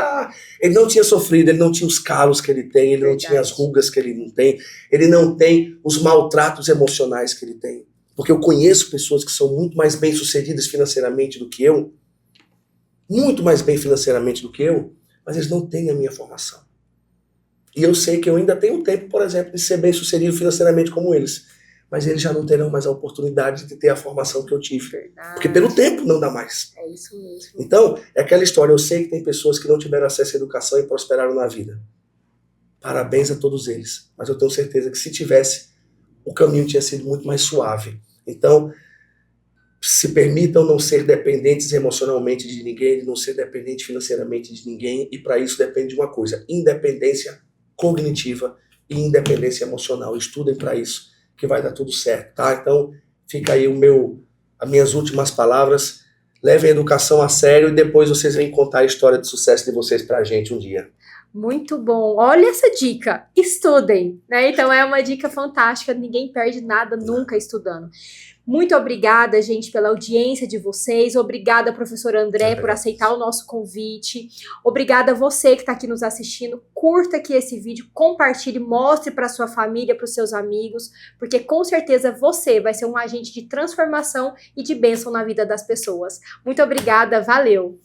Ele não tinha sofrido, ele não tinha os calos que ele tem, ele não tinha as rugas que ele não tem os maltratos emocionais que ele tem. Porque eu conheço pessoas que são muito mais bem-sucedidas financeiramente do que eu, muito mais bem financeiramente do que eu, mas eles não têm a minha formação. E eu sei que eu ainda tenho tempo, por exemplo, de ser bem-sucedido financeiramente como eles. Mas eles já não terão mais a oportunidade de ter a formação que eu tive. Verdade. Porque pelo tempo não dá mais. É isso mesmo. Então, é aquela história, eu sei que tem pessoas que não tiveram acesso à educação e prosperaram na vida. Parabéns a todos eles. Mas eu tenho certeza que se tivesse, o caminho tinha sido muito mais suave. Então, se permitam não ser dependentes emocionalmente de ninguém, não ser dependente financeiramente de ninguém, e para isso depende de uma coisa, independência cognitiva e independência emocional. Estudem para isso, que vai dar tudo certo, tá? Então, fica aí as minhas últimas palavras. Levem a educação a sério e depois vocês vêm contar a história de sucesso de vocês pra gente um dia. Muito bom. Olha essa dica. Estudem, né? Então é uma dica fantástica. Ninguém perde nada nunca estudando. Muito obrigada, gente, pela audiência de vocês. Obrigada, professor André, por aceitar o nosso convite. Obrigada a você que está aqui nos assistindo. Curta aqui esse vídeo, compartilhe, mostre para sua família, para os seus amigos, porque com certeza você vai ser um agente de transformação e de bênção na vida das pessoas. Muito obrigada, valeu!